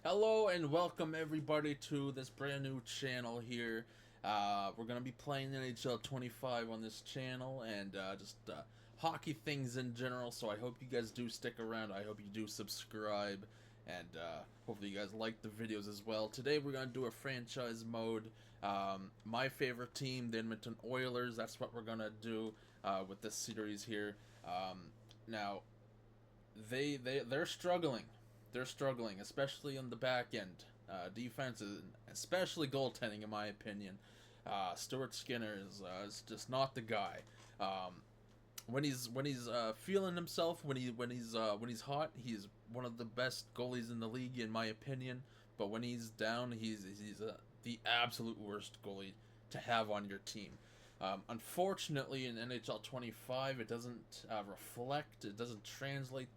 Hello and welcome everybody to this brand new channel here. We're gonna be playing NHL 25 on this channel and just hockey things in general. So I hope you guys do stick around. I hope you do subscribe, and hopefully you guys like the videos as well. Today we're gonna do a franchise mode. My favorite team, the Edmonton Oilers. That's what we're gonna do with this series here. Now they're struggling. They're struggling, especially on the back end. Defense, especially goaltending, in my opinion. Stuart Skinner is just not the guy. When he's feeling himself, when he's hot, he's one of the best goalies in the league, in my opinion. But when he's down, he's the absolute worst goalie to have on your team. Unfortunately, in NHL 25, it doesn't reflect. It doesn't translate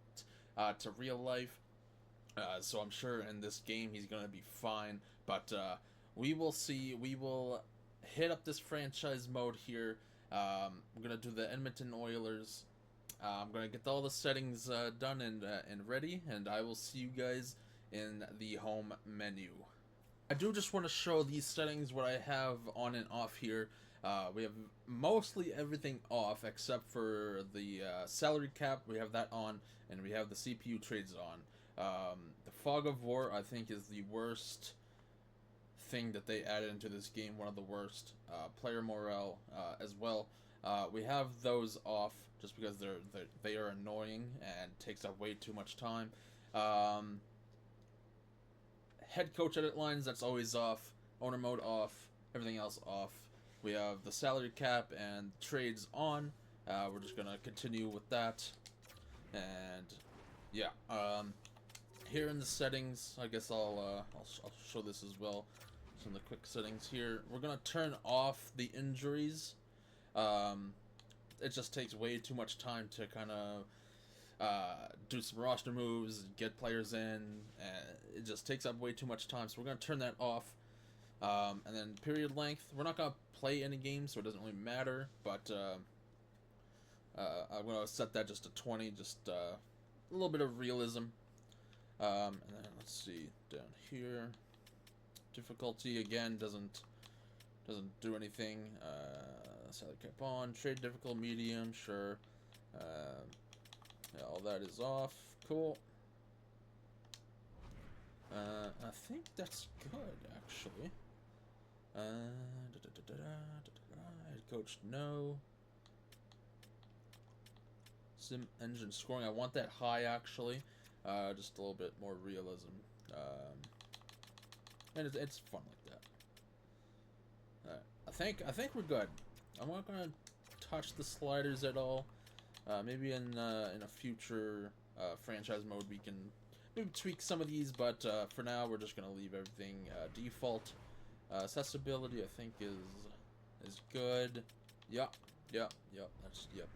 to real life. So I'm sure in this game he's going to be fine. But we will see. We will hit up this franchise mode here. We're going to do the Edmonton Oilers. I'm going to get all the settings done and ready. And I will see you guys in the home menu. I do just want to show these settings, what I have on and off here. We have mostly everything off except for the salary cap. We have that on, and we have the CPU trades on. The Fog of War, I think, is the worst thing that they added into this game. One of the worst. Player morale as well. We have those off just because they are annoying and takes up way too much time. Head coach edit lines, that's always off. Owner mode off. Everything else off. We have the salary cap and trades on. We're just gonna continue with that. And yeah, here in the settings, I guess I'll show this as well. Some of the quick settings here. We're gonna turn off the injuries. It just takes way too much time to kind of do some roster moves, get players in, and it just takes up way too much time. So we're gonna turn that off. And then period length. We're not gonna play any games, so it doesn't really matter. But I'm gonna set that just to 20, just a little bit of realism. And then let's see down here. Difficulty again doesn't do anything. Salary cap on. Trade difficult medium, sure. Yeah, all that is off. Cool. I think that's good, actually. Head coach, no. Sim engine scoring, I want that high, actually. Just a little bit more realism. And it's fun like that. I think we're good. I'm not gonna touch the sliders at all. Maybe in a future franchise mode we can maybe tweak some of these, but for now we're just gonna leave everything default. Accessibility I think is good. Yep. That's yep.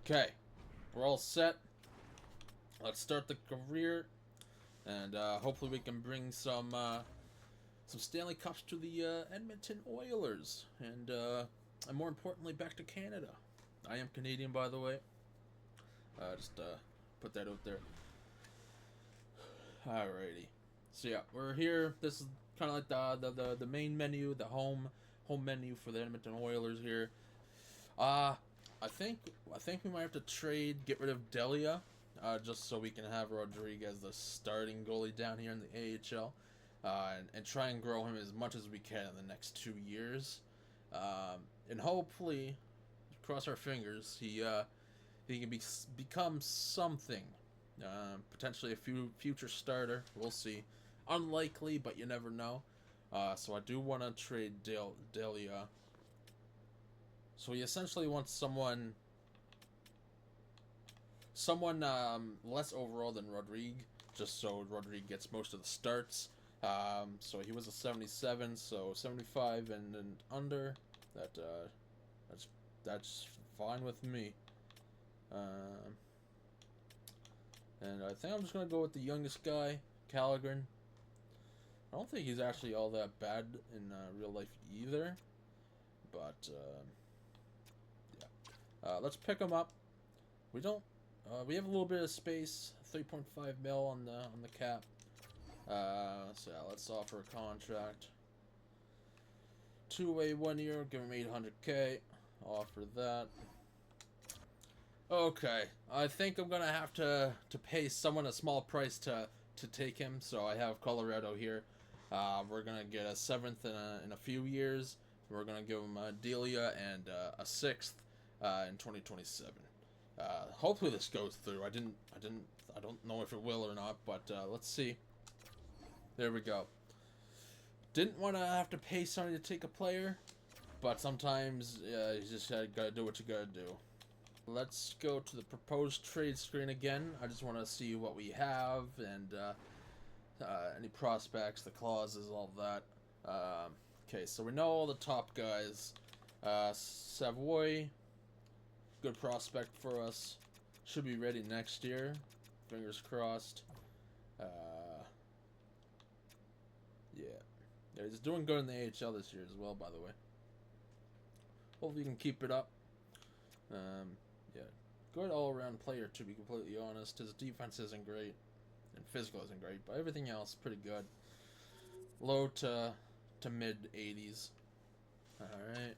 Okay, we're all set. Let's start the career, and hopefully we can bring some Stanley Cups to the Edmonton Oilers, and more importantly, back to Canada. I am Canadian, by the way. Just put that out there. Alrighty. So yeah, we're here. This is kind of like the main menu, the home menu for the Edmonton Oilers here. I think we might have to get rid of Delia, just so we can have Rodriguez the starting goalie down here in the AHL, and try and grow him as much as we can in the next 2 years, and hopefully, cross our fingers, he can become something. Potentially a future starter. We'll see. Unlikely, but you never know. So I do want to trade Delia. So he essentially wants someone less overall than Rodrigue, just so Rodrigue gets most of the starts. So he was a 77, so 75 and under. That's fine with me. And I think I'm just going to go with the youngest guy, Callaghan. I don't think he's actually all that bad in real life either. But, yeah. Let's pick him up. We have a little bit of space, 3.5 mil on the cap. So yeah, let's offer a contract. 2-way 1 year, give him 800k. Offer that. Okay, I think I'm gonna have to pay someone a small price to take him. So I have Colorado here. We're gonna get a 7th in a few years. We're gonna give him a Delia and a 6th in 2027. Hopefully this goes through. I don't know if it will or not, but let's see. There we go. Didn't want to have to pay somebody to take a player, but sometimes you just gotta do what you gotta do. Let's go to the proposed trade screen again. I just want to see what we have and any prospects, the clauses, all that. Okay, so we know all the top guys. Savoy, good prospect for us. Should be ready next year. Fingers crossed. Yeah, he's doing good in the AHL this year as well, by the way. Hopefully you can keep it up. Yeah, good all-around player, to be completely honest. His defense isn't great, and physical isn't great, but everything else pretty good. Low to mid 80s. All right.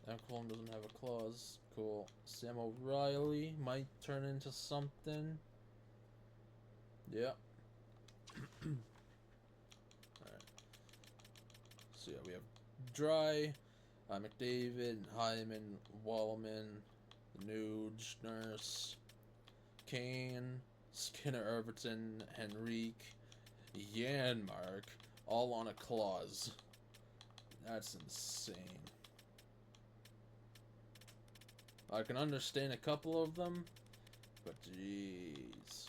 Ekholm doesn't have a clause. Cool. Sam O'Reilly might turn into something. Yeah. Alright. So yeah, we have Dry, McDavid, Hyman, Wallman, Nuge, Nurse, Kane, Skinner, Everton, Henrique, Janmark, all on a clause. That's insane. I can understand a couple of them, but jeez.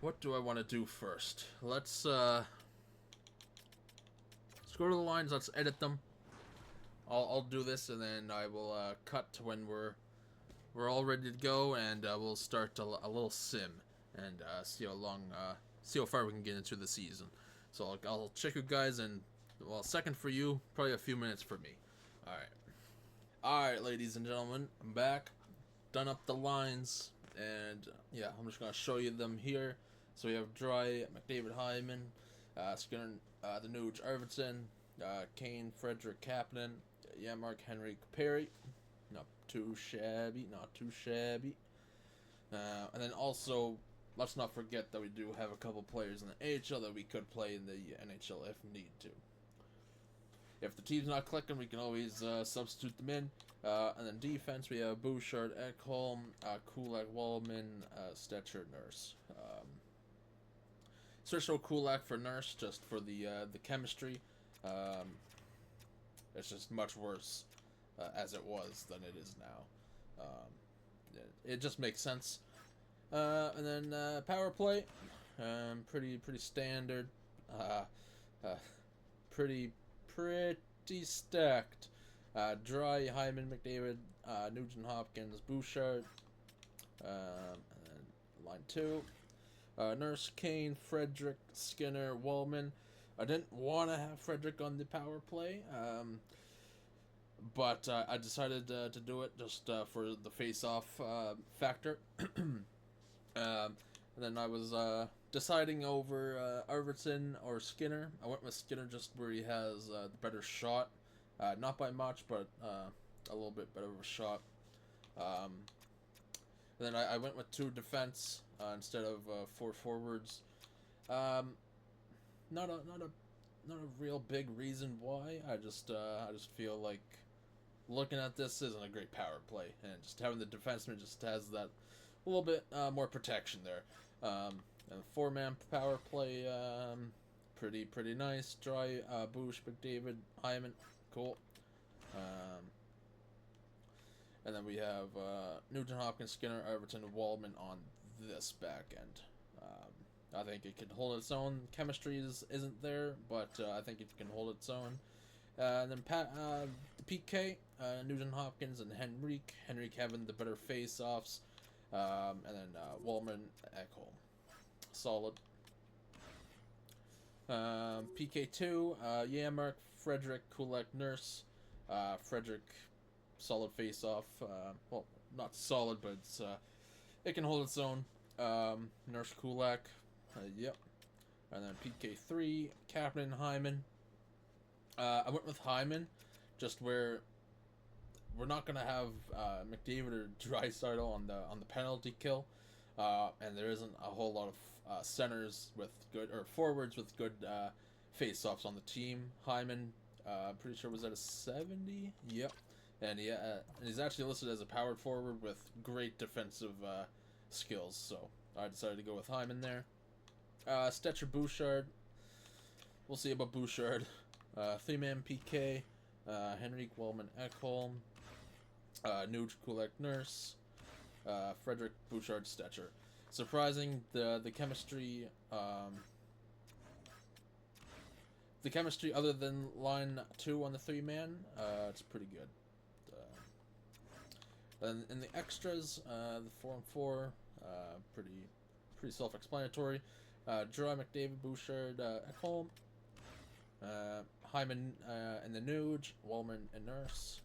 What do I want to do first? Let's go to the lines, let's edit them. I'll do this, and then I will cut to when we're all ready to go, and we'll start a little sim and see how far we can get into the season. So I'll check you guys, and well, second for you, probably a few minutes for me. Alright, ladies and gentlemen, I'm back. Done up the lines, and yeah, I'm just gonna show you them here. So we have Dry, McDavid, Hyman, Skinner, the Nuge, Arvidsson, Kane, Frederick, Kapanen, Janmark, Henrique, Perry. Not too shabby, not too shabby. And then also, let's not forget that we do have a couple players in the AHL that we could play in the NHL if need to. If the team's not clicking, we can always substitute them in. And then defense, we have Bouchard, Ekholm, Kulak, Wallman, Stetcher, Nurse. Switch to Kulak for Nurse, just for the chemistry. It's just much worse as it was than it is now. It just makes sense. And then power play, pretty standard. Pretty stacked. Dry, Hyman, McDavid, Nugent Hopkins, Bouchard. And then line 2. Nurse, Kane, Frederick, Skinner, Wallman. I didn't want to have Frederick on the power play, but I decided to do it just for the face-off factor. And then I was deciding over Arvidsson or Skinner. I went with Skinner just where he has the better shot. Not by much, but a little bit better of a shot. And then I went with 2 defense instead of 4 forwards. Not a real big reason why. I just feel like looking at this isn't a great power play, and just having the defenseman just has that a little bit more protection there. And 4-man power play, pretty nice. Dry, Bush, McDavid, Hyman, cool. And then we have Nugent Hopkins, Skinner, Everton, Wallman on this back end. I think it can hold its own. Chemistry isn't there, but I think it can hold its own. And then the PK, Nugent Hopkins and Henrique. Henrique having the better face-offs. And then Wallman, Ekholm. Solid. PK2, Janmark, Frederick, Kulak, Nurse. Frederick, solid face-off. Well, not solid, but it's, it can hold its own. Nurse Kulak. Yep. And then PK3, Captain Hyman. I went with Hyman, just where we're not gonna have McDavid or Draisaitl on the penalty kill, and there isn't a whole lot of centers with good or forwards with good face-offs on the team. Hyman, pretty sure was at a 70. Yep, and he's actually listed as a powered forward with great defensive skills. So I decided to go with Hyman there. Stetcher Bouchard. We'll see about Bouchard. Three-man PK. Henrik Wellman Ekholm. Nuge Kulak Nurse. Frederick Bouchard Stetcher. Surprising, the chemistry. The chemistry other than line 2 on the 3-man, it's pretty good. And in the extras, the 4 and 4, pretty self-explanatory. Dry, McDavid, Bouchard, Ekholm, Hyman and the Nuge, Wellman and Nurse,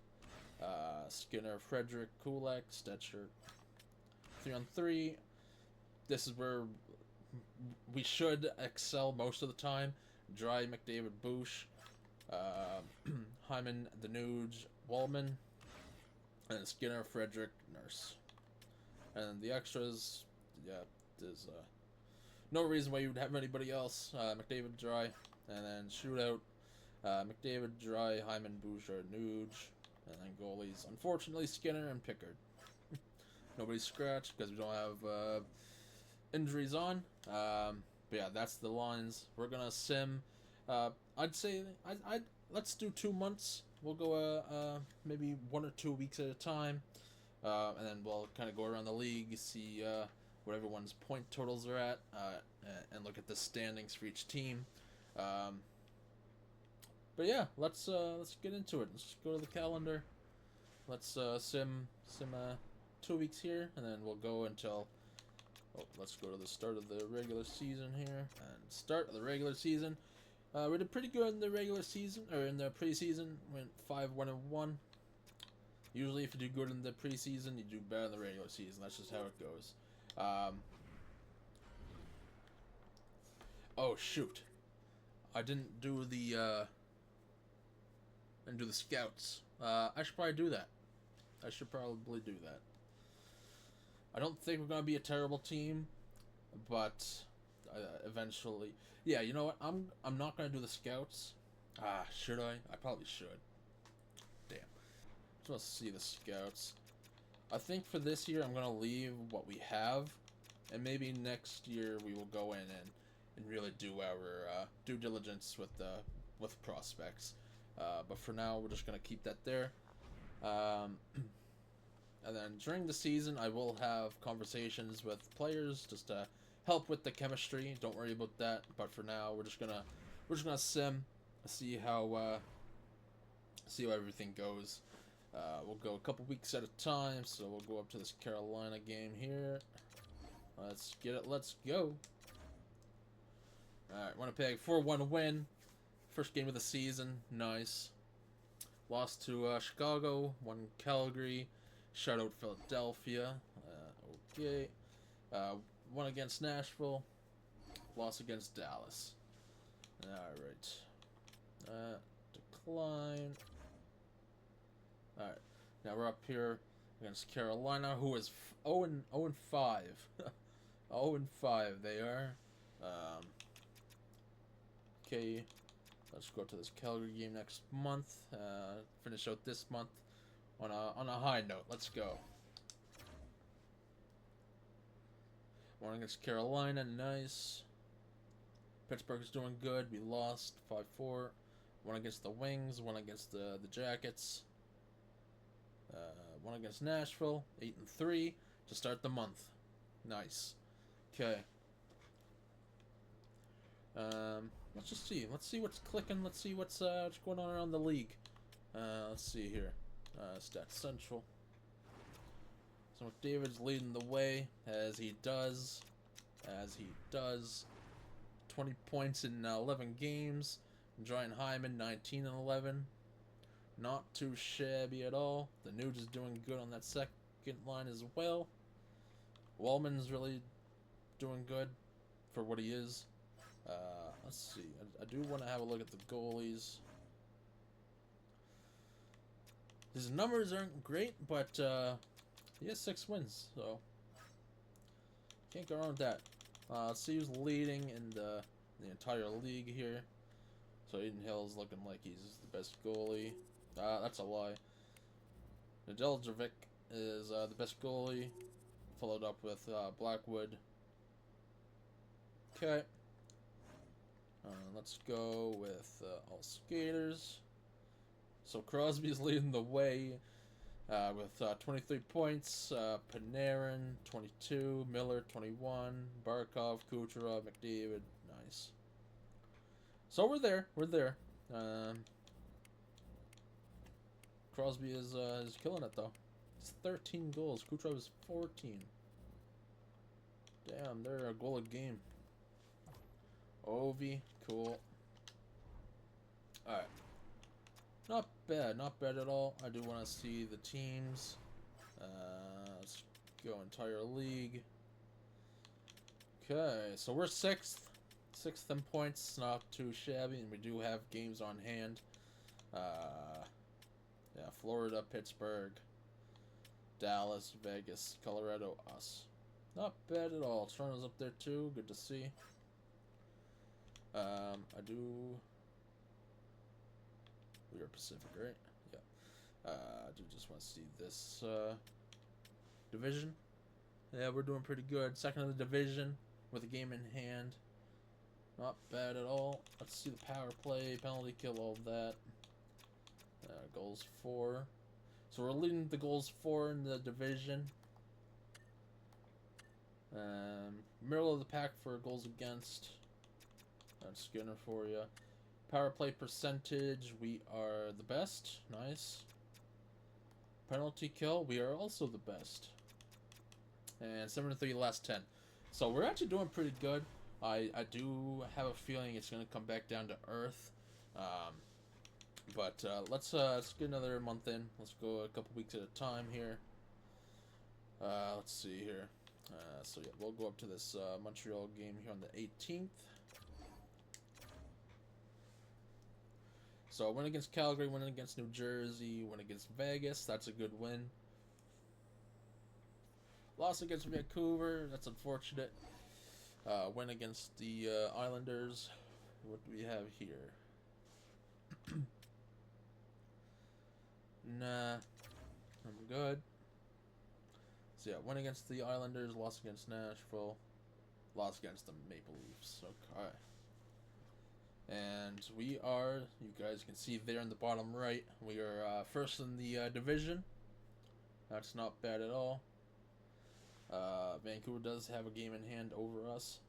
Skinner, Frederick, Kulak, Stetcher. 3 on 3. This is where we should excel most of the time. Dry, McDavid, Bouch, Hyman, the Nuge, Wellman, and Skinner, Frederick, Nurse. And the extras, yeah, there's no reason why you would have anybody else. McDavid, Dry, and then shootout. McDavid, Dry, Hyman, Bouchard, Nuge, and then goalies. Unfortunately, Skinner and Pickard. Nobody's scratched because we don't have injuries on. But yeah, that's the lines. We're gonna sim. I'd say I'd let's do 2 months. We'll go maybe 1 or 2 weeks at a time, and then we'll kind of go around the league, see what everyone's point totals are at, and look at the standings for each team. But yeah, let's get into it. Let's go to the calendar. Let's sim 2 weeks here, and then we'll go until. Oh, let's go to the start of the regular season here. And start of the regular season. We did pretty good in the regular season, or in the preseason. Went 5-1-1. Usually, if you do good in the preseason, you do better in the regular season. That's just how it goes. Oh shoot! I didn't do the scouts. I should probably do that. I should probably do that. I don't think we're gonna be a terrible team, but eventually, yeah. You know what? I'm not gonna do the scouts. Should I? I probably should. Damn. Just want to see the scouts. I think for this year I'm gonna leave what we have, and maybe next year we will go in and really do our due diligence with prospects. But for now, we're just gonna keep that there. And then during the season, I will have conversations with players just to help with the chemistry. Don't worry about that. But for now, we're just gonna sim, see how everything goes. We'll go a couple weeks at a time. So we'll go up to this Carolina game here. Let's get it. Let's go. All right, Winnipeg 4-1 win. First game of the season. Nice. Lost to Chicago. Won Calgary. Shut out Philadelphia. Okay. Won against Nashville. Lost against Dallas. Alright. Decline. Alright. Now we're up here against Carolina, who is 0-5. 0-5 they are. Okay. Let's go to this Calgary game next month. Finish out this month on a high note. Let's go. One against Carolina, nice. Pittsburgh's doing good. We lost 5-4. One against the Wings. One against the Jackets. One against Nashville. 8-3 to start the month. Nice. Okay. Let's just see. Let's see what's clicking. Let's see what's going on around the league. Let's see here. Stats Central. So McDavid's leading the way, as he does. 20 points in 11 games. Giant Hyman, 19-11. Not too shabby at all. The Nuge is doing good on that second line as well. Wellman's really doing good for what he is. Let's see. I do want to have a look at the goalies. His numbers aren't great, but he has 6 wins, so can't go wrong with that. Let's see who's leading in the entire league here. So Aiden Hill's looking like he's the best goalie. That's a lie. Nedeljkovic is the best goalie, followed up with Blackwood. Okay. Let's go with all skaters. So Crosby's leading the way with 23 points. Panarin, 22. Miller, 21. Barkov, Kucherov, McDavid. Nice. So we're there. We're there. Crosby is killing it, though. It's 13 goals. Kucherov is 14. Damn, they're a goal a game. Ovi, cool. Alright. Not bad at all. I do want to see the teams. Let's go entire league. Okay, so we're 6th. 6th in points, not too shabby, and we do have games on hand. Yeah, Florida, Pittsburgh, Dallas, Vegas, Colorado, us. Not bad at all. Toronto's up there too. Good to see. I do. We are Pacific, right? Yeah. I do just want to see this division. Yeah, we're doing pretty good. 2nd in the division with a game in hand. Not bad at all. Let's see the power play, penalty kill, all of that. Goals for. So we're leading the goals for in the division. Middle of the pack for goals against. That's Skinner for you. Power play percentage, we are the best. Nice. Penalty kill, we are also the best. And 7-3 last 10. So we're actually doing pretty good. I do have a feeling it's going to come back down to earth. But let's get another month in. Let's go a couple weeks at a time here. Let's see here. So yeah, we'll go up to this Montreal game here on the 18th. So win against Calgary, win against New Jersey, win against Vegas. That's a good win. Loss against Vancouver. That's unfortunate. Win against the Islanders. What do we have here? Nah. I'm good. So yeah, win against the Islanders, loss against Nashville, loss against the Maple Leafs. Okay. And we are, you guys can see there in the bottom right, we are first in the division. That's not bad at all. Vancouver does have a game in hand over us.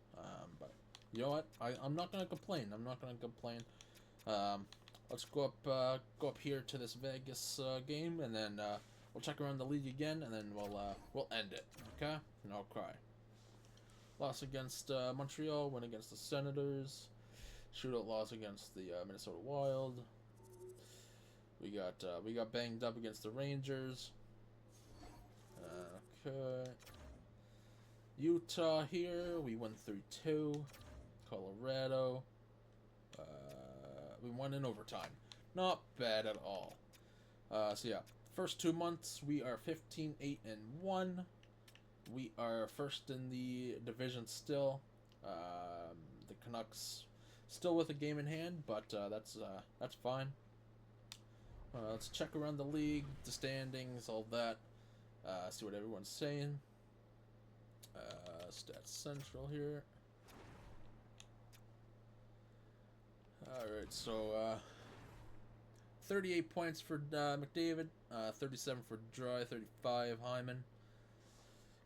But you know what? I'm not going to complain. I'm not going to complain. Let's go up here to this Vegas game, and then we'll check around the league again, and then we'll end it. Okay? No cry. Loss against Montreal, win against the Senators. Shootout loss against the Minnesota Wild. We got banged up against the Rangers. Okay. Utah here, we won 3-2. Colorado. We won in overtime. Not bad at all. So yeah, first 2 months we are 15-8-1. We are first in the division still. The Canucks still with a game in hand, but that's fine. Let's check around the league, the standings, all that. See what everyone's saying. Stats Central here. Alright, so 38 points for McDavid, 37 for Dry, 35 Hyman.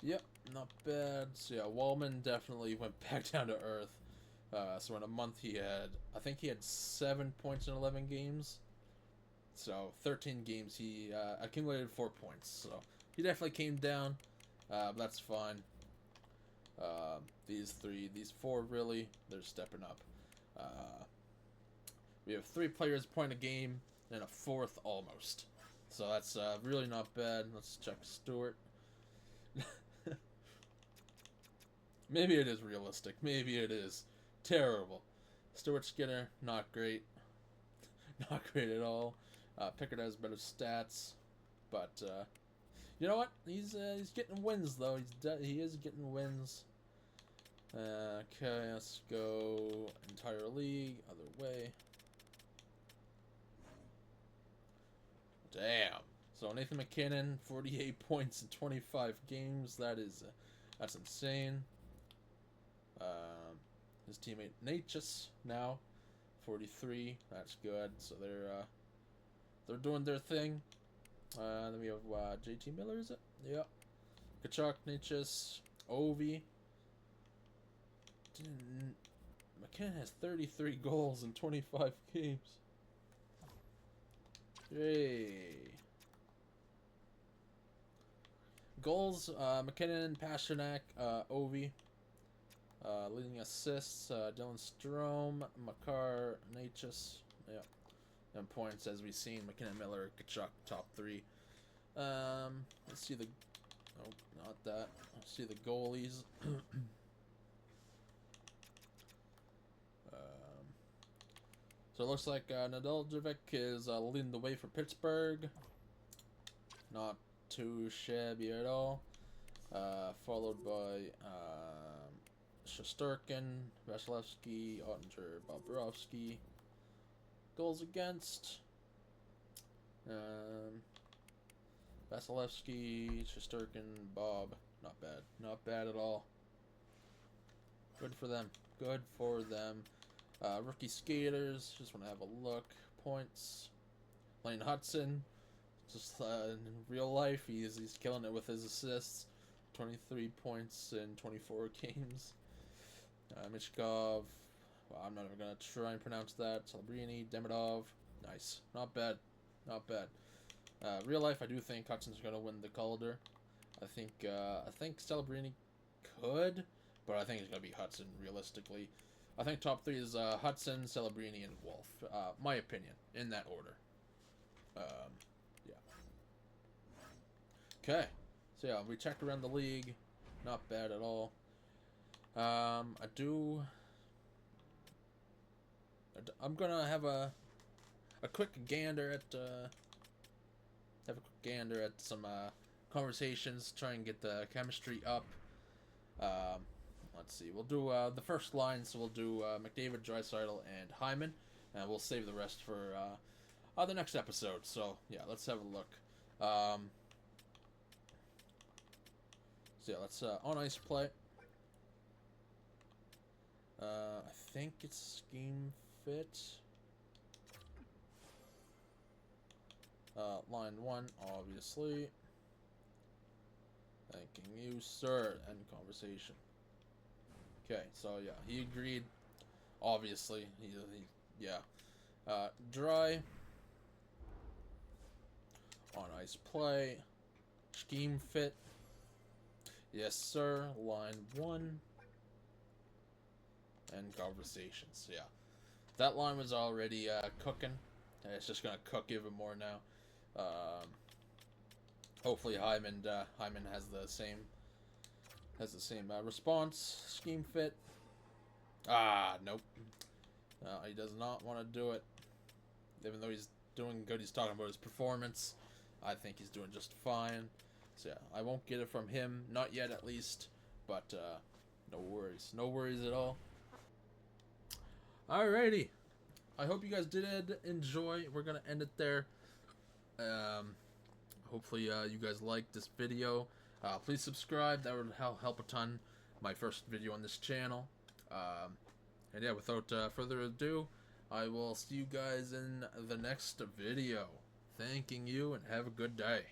Yep, not bad. So yeah, Wallman definitely went back down to earth. So in a month I think he had 7 points in 11 games. So 13 games he accumulated 4 points. So he definitely came down, but that's fine. These 4 really, they're stepping up. We have 3 players point a game and a 4th almost. So that's really not bad. Let's check Stewart. Maybe it is realistic. Maybe it is terrible. Stuart Skinner, not great. Not great at all. Pickard has better stats, but you know what? He's getting wins though. He is getting wins. Okay, let's go entire league other way. Damn. So Nathan McKinnon, 48 points in 25 games. That's insane. His teammate Natchez now, 43. That's good. So they're doing their thing. Then we have JT Miller, is it? Yeah. Kachuk, Natchez, Ovi. McKinnon has 33 goals in 25 games. Yay. Goals, McKinnon, Pasternak, Ovi. Leading assists, Dylan Strome, Makar, Natchez. Yeah. And points, as we've seen, McKinnon, Miller, Kachuk, top 3. Let's see the... Oh, not that. Let's see the goalies. So it looks like Nedeljkovic is leading the way for Pittsburgh. Not too shabby at all. Followed by Shesterkin, Vasilevsky, Ottinger, Bobrovsky. Goals against. Vasilevsky, Shesterkin, Bob. Not bad. Not bad at all. Good for them. Good for them. Rookie skaters, just want to have a look. Points. Lane Hudson, just in real life, he's killing it with his assists. 23 points in 24 games. Michkov, well, I'm not even going to try and pronounce that. Celebrini, Demidov, nice. Not bad. Not bad. Real life, I do think Hudson's going to win the Calder. I think Celebrini could, but I think it's going to be Hudson, realistically. I think top 3 is Hudson, Celebrini, and Wolf. My opinion, in that order. Yeah. Okay. So yeah, we checked around the league. Not bad at all. I'm gonna have a quick gander at some conversations. Try and get the chemistry up. Let's see. We'll do the first line, so we'll do McDavid, Draisaitl, and Hyman, and we'll save the rest for the next episode. So yeah, let's have a look. So yeah, let's on ice play. I think it's scheme fit. Line 1, obviously. Thanking you, sir. End conversation. Okay, so yeah, he agreed. Obviously, yeah. Dry. On ice play. Scheme fit. Yes, sir. Line 1. And conversations. Yeah, that line was already cooking. It's just gonna cook even more now. Hopefully, Hyman has the same response. Scheme fit. Nope. He does not want to do it. Even though he's doing good, he's talking about his performance. I think he's doing just fine. So yeah, I won't get it from him, not yet at least. But no worries, no worries at all. Alrighty, I hope you guys did enjoy. We're gonna end it there. Hopefully you guys liked this video. Please subscribe, that would help a ton. My first video on this channel. And yeah, without further ado, I will see you guys in the next video. Thanking you and have a good day.